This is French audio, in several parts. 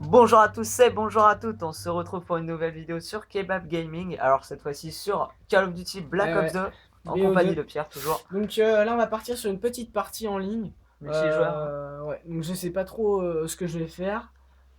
Bonjour à tous et bonjour à toutes, on se retrouve pour une nouvelle vidéo sur Kebab Gaming, alors cette fois-ci sur Call of Duty Black Ouais, Ops ouais, 2, en compagnie BO2. de Pierre toujours, Donc là, on va partir sur une petite partie en ligne. multijoueur, hein. Ouais, donc je sais pas trop ce que je vais faire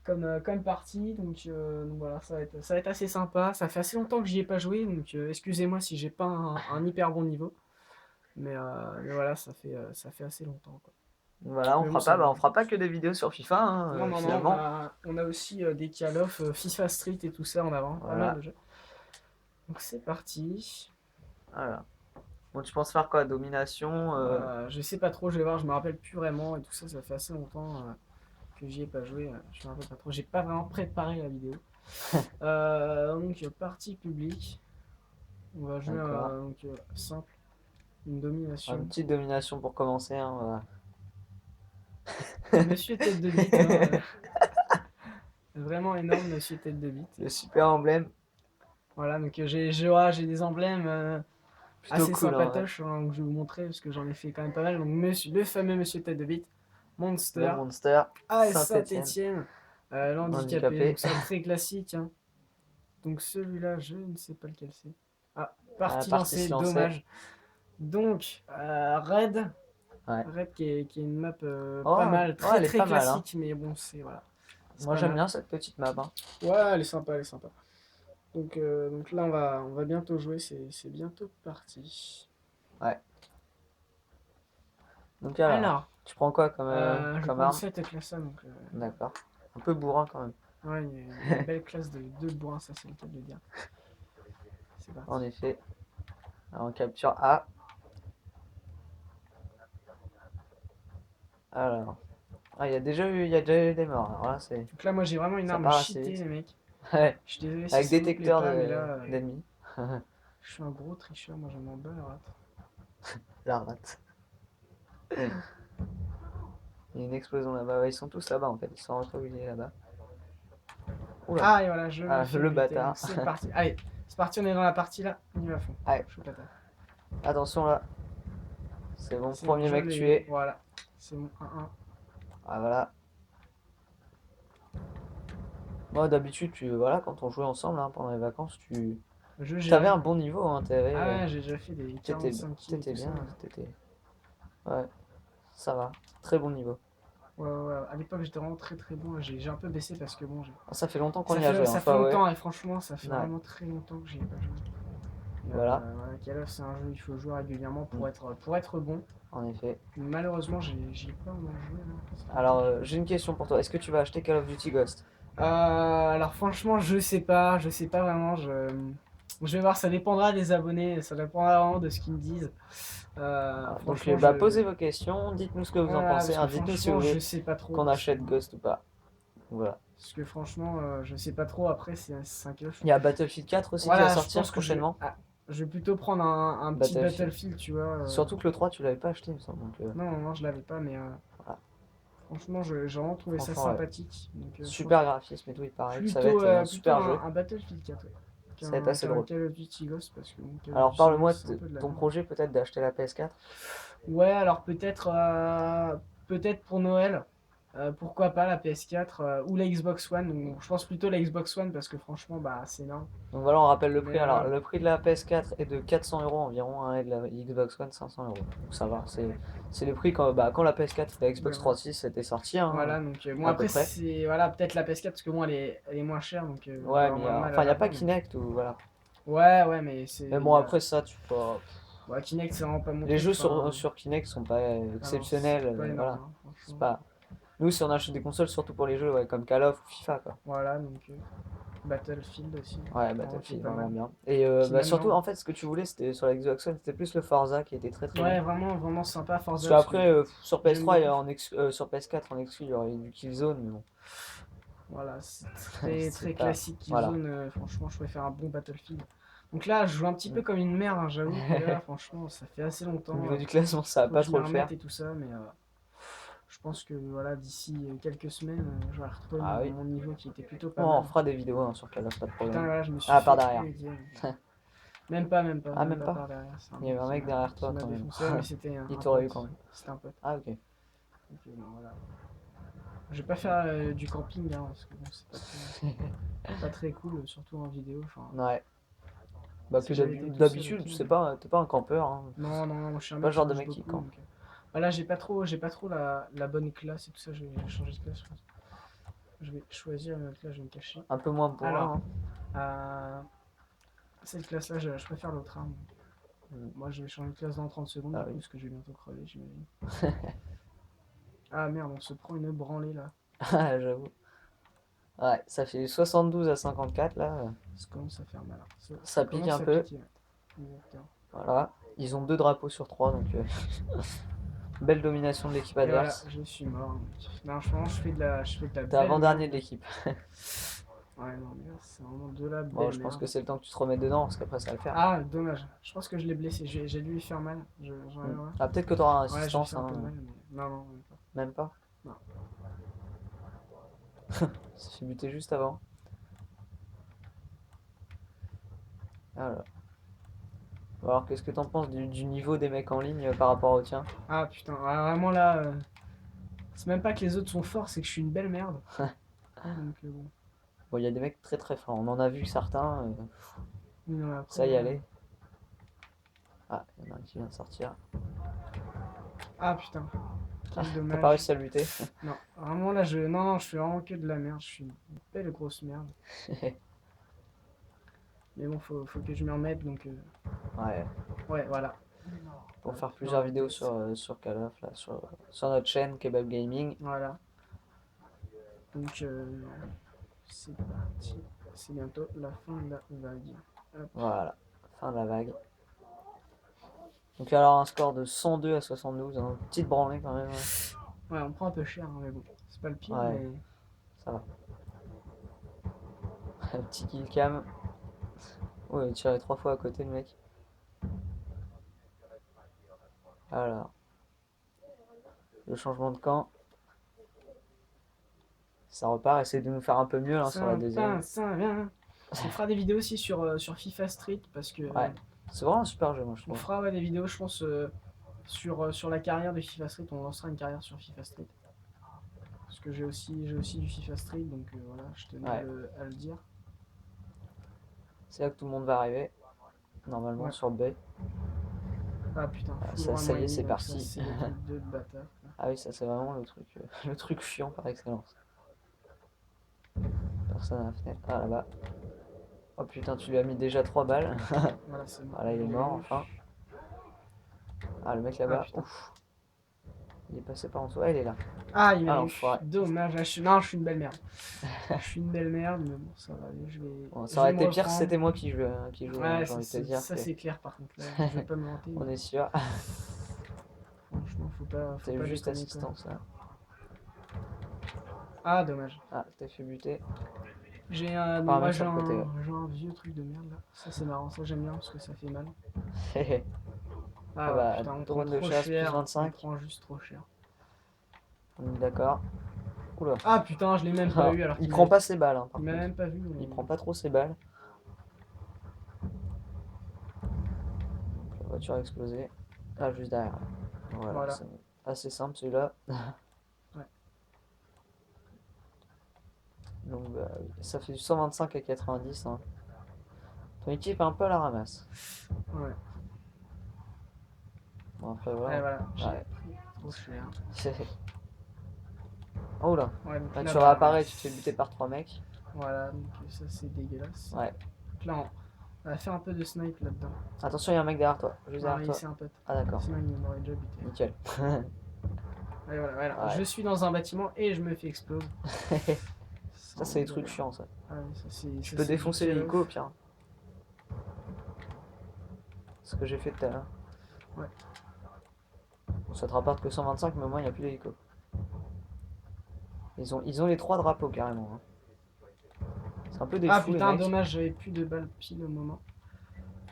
comme partie. Donc voilà, ça va être assez sympa. Ça fait assez longtemps que j'y ai pas joué, donc excusez-moi si j'ai pas un hyper bon niveau. Mais voilà, ça fait assez longtemps, quoi. Voilà, Mais bon, ça va. on fera pas que des vidéos sur FIFA, hein, Non, non, non, on finalement. a, on a aussi des Call of, FIFA Street et tout ça en avant. Pas mal Voilà, de jeux. Donc c'est parti. voilà. Bon, tu penses faire quoi? Domination Je sais pas trop, je vais voir, je me rappelle plus vraiment et tout ça, ça fait assez longtemps que j'y ai pas joué, je me rappelle pas trop, j'ai pas vraiment préparé la vidéo. Donc partie publique, on va jouer D'accord. simple, une Une domination. petite domination pour commencer, hein, voilà. Monsieur tête de bite, hein, vraiment énorme monsieur tête de bite. Le super emblème, Voilà, donc j'ai des emblèmes plutôt assez cool, hein, sympatoches que je vais vous montrer parce que j'en ai fait quand même pas mal. Donc le fameux monsieur tête de bite, le Monster, Monster, AS Saint-Étienne, Saint-Etienne, l'handicapé, handicapé, donc ça très classique, hein. Donc celui-là, je ne sais pas lequel c'est. Ah, à la partie partie lancée, se lancer, dommage. Donc, Red. ouais. Red qui est une map pas Oh, mal, ouais, très elle est très pas mal, hein. classique, mais bon, c'est voilà, c'est Moi pas j'aime mal. bien cette petite map, hein. Ouais, elle est sympa, elle est sympa. Donc là, on va bientôt jouer, c'est bientôt parti. Ouais. Donc alors, Alors, tu prends quoi je vais comme prendre arme? cette classe-là. Donc, D'accord. Un peu bourrin quand même. ouais, une belle classe de bourrin, ça c'est le cas de le dire. C'est En parti. effet. Alors, on capture A. Alors. Ah, il y a déjà eu des morts. Alors là, Donc là, moi j'ai vraiment une ça arme part assez cheatée, vite. les mecs. Ouais. Je suis désolé si Avec ça vous plaît détecteur pas, mais là, d'ennemis. je suis un gros tricheur, moi je m'en bats la rate. La rate. Il y a une explosion là-bas. Ouais, ils sont tous là-bas en fait. Ils sont recroquevillés là-bas. Oula. Ah, et voilà, je me Ah, fais le buter, bâtard. donc c'est parti. Allez, c'est parti, on est dans la partie là, on y va à fond. Allez, Je suis patate. attention là. C'est bon, C'est bon, premier je mec l'ai eu, tué. voilà. C'est bon, 1-1. Ah voilà. Moi d'habitude, voilà, quand on jouait ensemble hein, pendant les vacances, Je t'avais un gère. bon niveau, hein, Ah ouais, j'ai déjà fait des t'étais, 45 kills et t'étais tout ça. bien, ouais, ça va, très bon niveau. Ouais, ouais, ouais. À l'époque, j'étais vraiment très très bon. J'ai un peu baissé parce que bon, Ah, ça fait longtemps qu'on ça y a fait, joué, hein, ça faut fait avouer. longtemps et franchement, ça fait Ouais, vraiment très longtemps que j'y ai pas joué. voilà, Voilà, Call of, c'est un jeu où il faut jouer régulièrement mm, pour être bon. en effet. Malheureusement, j'y ai pas vraiment joué là, c'est Alors, pratique. j'ai une question pour toi. Est-ce que tu vas acheter Call of Duty Ghost? Alors franchement, je sais pas vraiment. Je vais voir, ça dépendra des abonnés, ça dépendra vraiment de ce qu'ils me disent. Voilà, donc, Franchement, bah, posez vos questions, dites-nous ce que vous en voilà, pensez, parce que hein, dites-nous si vous franchement, je voulez sais pas trop, qu'on achète Ghost ou pas. Voilà. parce que franchement, je sais pas trop. Après, c'est un kilof. Il y a Battlefield 4 aussi qui va Voilà, je sortir pense que prochainement. je vais plutôt prendre un petit Battlefield. Battlefield, tu vois. Surtout que le 3, tu l'avais pas acheté, il me semble. Donc, Non, non, non, je l'avais pas, mais voilà. franchement, j'ai vraiment trouvé ça Franchement, ouais. sympathique. Donc, je pense Super graphisme et tout, il paraît que ça va plutôt, être un plutôt super jeu. un Battlefield 4, ouais, Ça va être assez qu'un drôle. Call of Duty Ghost, parce que bon, Call of Alors Duty parle-moi Ghost, c'est un de peu de la ton merde. projet peut-être d'acheter la PS4. Ouais, alors peut-être pour Noël, pourquoi pas la PS4 ou la Xbox One. Donc, je pense plutôt la Xbox One parce que franchement, bah, c'est énorme. Donc voilà, on rappelle le Mais prix. Alors le prix de la PS4 est de 400 euros environ hein, et de la Xbox One 500 euros. Donc ça va, c'est le prix quand la PS4 et la ouais, Xbox 360 étaient sorties hein, voilà, donc bon à peu après près. c'est voilà peut-être la PS4 parce que bon elle est moins chère donc je vais Ouais, avoir mais moins de mal à enfin il n'y a pas l'avoir mais Kinect ou voilà. ouais ouais mais c'est Mais il bon y a après ça tu peux. ouais, Kinect c'est vraiment pas mon Les truc jeux enfin sur Kinect sont pas alors c'est exceptionnels, pas énorme voilà. hein, C'est franchement pas. Nous si on achète des consoles surtout pour les jeux ouais, comme Call of ou FIFA quoi. voilà donc Battlefield aussi Ouais, vraiment, qui est Battlefield, pas vraiment mal bien. Et qui bah, surtout, maintenant en fait, ce que tu voulais, c'était sur la Xbox One, c'était plus le Forza qui était très très bien. ouais vraiment vraiment sympa Parce Forza parce que qu'après, sur j'aime PS3 et beaucoup sur PS4 en exclu, il y aurait eu du Killzone, mais bon, voilà c'est très c'est très pas. classique Voilà. Killzone franchement je préfère un bon Battlefield donc là je joue un petit peu Mm. comme une merde hein, j'avoue que là franchement ça fait assez Au longtemps niveau du classement, ça va faut que pas je m'y trop le remette faire. et tout ça, mais je pense que voilà, d'ici quelques semaines, je vais retrouver Ah oui. mon niveau qui était plutôt pas Bon, on mal. fera des vidéos hein, sur Call of, pas de Putain, problème. voilà, je me suis Ah, par fait derrière. aider. Même pas, même pas, Ah, même même pas pas? par derrière. C'est un Il y mec avait un mec derrière qui toi m'a quand même. défoncé, ouais, mais c'était Il un t'aurait eu quand pote. même. C'était un pote. Ah, ok. Donc, bon, voilà. Je vais pas faire du camping, hein, parce que bon, c'est pas très cool, surtout en vidéo. Enfin, Ouais. Bah si que j'avais été tout seul, d'habitude, ok. t'es pas un campeur, hein. Non, non, moi je suis un Pas mec le qui genre de bouge mec qui beaucoup. campe. Donc, bah là, j'ai pas trop la bonne classe et tout ça. Je vais changer de classe, je pense. Je vais choisir une autre classe, je vais me cacher. Un peu moins bourrin, Alors, hein. euh, cette classe-là, je préfère l'autre. Hein. Mm. Moi, je vais changer de classe dans 30 secondes, Ah du coup, oui. parce que je vais bientôt crever, j'imagine. Ah merde, on se prend une branlée là. Ah, j'avoue. Ouais, ça fait 72 à 54 là. Ça commence à faire mal. Hein. Ça Ça pique un commence à peu. piquer. Exactement. Voilà. Ils ont 2 drapeaux sur 3, donc belle domination de l'équipe Et voilà, adverse. je suis mort. Non, franchement, je fais de la T'es belle avant-dernier merde de là. l'équipe. Ouais, non, mais là, c'est vraiment de la Bon, belle je pense que merde. c'est le temps que tu te remettes dedans, parce qu'après ça va le faire. Ah, dommage. Je pense que je l'ai blessé. J'ai dû lui faire mal. Mm. Ouais. Ah, peut-être que t'auras un Ouais, j'ai assistance, fait un peu hein. mal, mais non, non, même pas. Même pas. Non. Il s'est fait buter juste avant. Voilà. Alors, qu'est-ce que t'en penses du niveau des mecs en ligne par rapport au tien? Ah putain, ah, vraiment là, c'est même pas que les autres sont forts, c'est que je suis une belle merde. Donc bon. Bon, il y a des mecs très très forts. On en a vu certains. Oui, non, mais après Ça y là. allait. Ah, il y en a un qui vient de sortir. Ah putain, Ah, quel t'as pas dommage. réussi à le buter. Non, vraiment là, non, non, je fais vraiment que de la merde. Je suis une belle grosse merde. Mais bon, faut que je m'y remette, donc Ouais, ouais, voilà. pour faire Dans plusieurs la vidéos tête. sur Call of, là, sur notre chaîne Kebab Gaming. Voilà. Donc c'est parti. C'est bientôt la fin de la vague. Hop. Voilà, fin de la vague. Donc alors un score de 102 à 72, hein. Petite branlée quand même. Ouais, on prend un peu cher, hein, mais bon, c'est pas le pire, Ouais, mais ça va. Un petit kill cam. Oh, il a tiré 3 fois à côté le mec. Alors, le changement de camp. Ça repart, essaye de nous faire un peu mieux là, sur la deuxième. ça vient. On fera des vidéos aussi sur FIFA Street parce que Ouais, c'est vraiment un super jeu, moi je on trouve. fera ouais, des vidéos, je pense, sur la carrière de FIFA Street. On lancera une carrière sur FIFA Street. Parce que j'ai aussi du FIFA Street, donc voilà, je tenais Ouais, à le dire. c'est là que tout le monde va arriver, normalement Ouais. sur B. Ah putain, Voilà, full ça run y est, winding, c'est donc ça parti. c'est le truc de bâtard. Quoi. Ah oui, ça c'est vraiment le truc chiant par excellence. Personne à la fenêtre. Ah là-bas. Oh putain, tu lui as mis déjà 3 balles. Voilà, c'est bon, Voilà, je il est l'ai mort eu. enfin. Ah, le mec Ah là-bas, putain. ouf. Il est passé par en dessous. Ah, il est là. Ah, il Ah, m'a eu. l'enfoiré. Dommage. Non, je suis une belle merde. Je suis une belle merde, mais bon, ça va aller. Bon, ça Je vais aurait me été pire si reprendre. c'était moi qui jouais, hein, Ouais, j'ai envie de te dire ça que. c'est clair par contre. Là, je vais pas me vanter, On mais est sûr. franchement, faut T'as eu pas juste déconner quoi. assistance là. Ah, dommage. Ah, t'as fait buter. Par un Moi mec sur le côté, ouais. j'ai un vieux truc de merde là. Ça c'est marrant, ça j'aime bien parce que ça fait mal. Ah Ah ouais, bah, putain, on prend drone de trop chasse plus cher. On 25. prend juste trop cher. On est d'accord. Oula. Ah putain, je l'ai même pas Ah, eu alors il prend pas ses balles, hein, il par m'a contre. même pas vu. Il prend pas trop ses balles. La voiture a explosé. Ah, juste derrière. Voilà, Voilà. c'est assez simple celui-là. Ouais. Donc bah, oui. Ça fait du 125 à 90, hein. Ton équipe est un peu à la ramasse. Ouais. Bon après Et voilà. voilà, j'ai Ouais. pris trop cher. Oh là. Ouais, donc Là tu là-bas, ouais. réapparais et tu te fais buter par 3 mecs. Voilà, donc ça c'est dégueulasse. Ouais. Donc là, on va faire un peu de snipe là-dedans. Attention, il y a un mec derrière toi. Juste Non, derrière il toi. c'est un pote. Ah d'accord. Sinon, il m'aurait déjà buté. Nickel. Allez, voilà, voilà. Ouais. Je suis dans un bâtiment et je me fais exploser. Ça c'est des trucs chiants ça. Ah oui, Tu ça peux c'est du défoncer Call l'hélico au of. pire. Ce que j'ai fait tout à l'heure. Ouais. Bon, ça te rapporte que 125 mais au moins il n'y a plus d'hélico. Ils ont les 3 drapeaux carrément, hein. C'est un peu des Ah fous les putain, mecs. dommage, j'avais plus de balles pile au moment.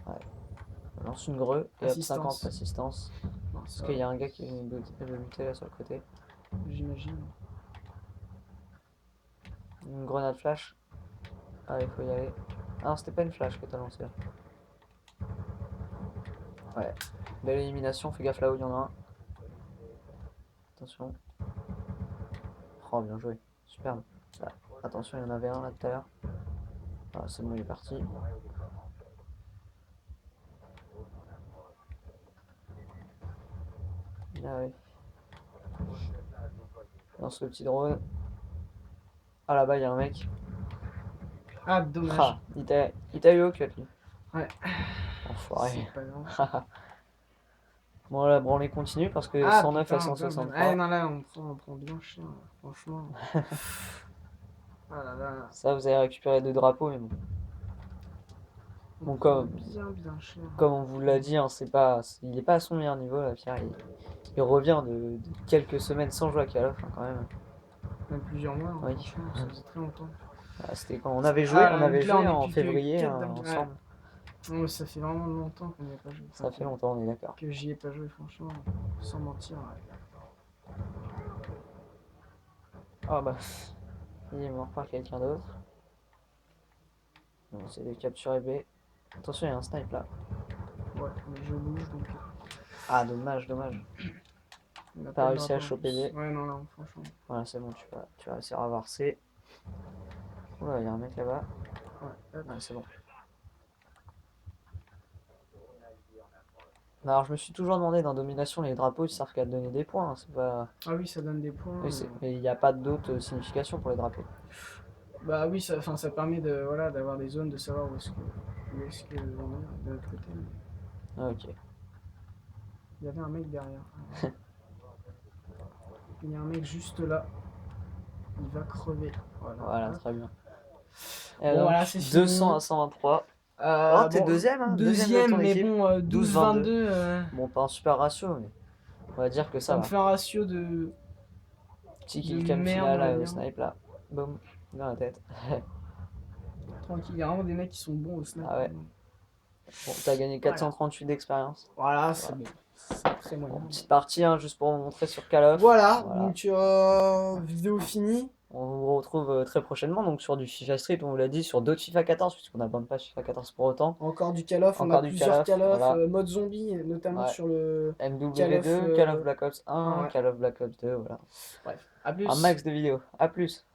Ouais. On lance une greu et hop 50 Assistance. assistance. Non, Parce ça qu'il y va, a un gars qui veut buter là sur le côté. j'imagine. Une grenade flash. Ah il faut y aller. Ah non c'était pas une flash que t'as lancé là. Ouais. Belle élimination, fais gaffe là où il y en a un. Attention. Oh, bien joué. Superbe. Ah, attention, il y en avait un là tout à l'heure. Ah, c'est bon, il est parti. Ah ouais. Lance le petit drone. Ah là-bas, il y a un mec. Ah, dommage. Ah, il t'a eu au cut, lui. Ouais, Enfoiré. c'est pas grave. Bon, la branlée continue parce que Ah 109 à putain, dommage. Ah 163. non, là, on prend bien cher, là, franchement. Ah là là, Ça, vous avez récupéré 2 drapeaux, mais bon. on Bon, prend bien cher. comme on vous l'a dit, hein, il est pas à son meilleur niveau, là, Pierre. Il revient de quelques semaines sans jouer à Call of, hein, quand même. Même plusieurs mois, hein, Oui. franchement, ça faisait très longtemps. Ah, c'était quand on Ah, avait donc là, on joué est en plus que février 4 hein, ouais. ensemble. Non, mais ça fait vraiment longtemps qu'on n'y a pas joué. Enfin, Ça fait longtemps, on est d'accord. que j'y ai pas joué, franchement, sans mentir. Ouais. Ah bah, il est mort par quelqu'un d'autre. On essaie de capturer B. Attention, il y a un snipe là. Ouais, mais je bouge donc. Ah, dommage, dommage. On n'a Pas pas de réussi à drapeau en choper plus. B. Ouais, non, là, franchement. Voilà, c'est bon, tu vas réussir à avoir C. Oula, il y a un mec là-bas. Ouais, hop. Ouais, c'est bon. Alors, je me suis toujours demandé dans Domination, les drapeaux ils servent qu'à donner des points, hein, c'est pas. Ah oui, ça donne des points. Oui, mais il n'y a pas d'autre signification pour les drapeaux. Bah oui, ça, enfin, ça permet de, voilà, d'avoir des zones, de savoir où est-ce que on est de l'autre côté. Ah, ok. Il y avait un mec derrière. Il y a un mec juste là. Il va crever. Voilà. Voilà, Hop. très bien. Et Bon, donc, voilà, c'est 200 fini. à 123. Oh, t'es Bon, deuxième, hein, deuxième de deuxième, ton mais équipe. bon, 12-22. 12-22, Bon, pas un super ratio, mais on va dire que ça ça me va. fait un ratio de, Petit de kill cam merde, on final va au dire. snipe là. Boum, dans la tête. Tranquille, il y a vraiment des mecs qui sont bons au sniper. Ah ouais. Bon, t'as gagné Voilà, 438 d'expérience. voilà, Ça c'est va. bon. C'est très moyen. Bon, petite partie, hein, juste pour vous montrer sur Call of. Voilà, Voilà. donc vidéo finie. On vous retrouve très prochainement donc sur du FIFA Street, on vous l'a dit, sur d'autres FIFA 14, puisqu'on n'abonne pas FIFA 14 pour autant. Encore du Call of, on a Encore du Call plusieurs of, Call of, voilà. mode zombie, notamment Ouais. sur le Call of. MW2, Call of Black Ops 1, Ouais. Call of Black Ops 2, voilà. Bref, à Un plus. max de vidéos. À plus.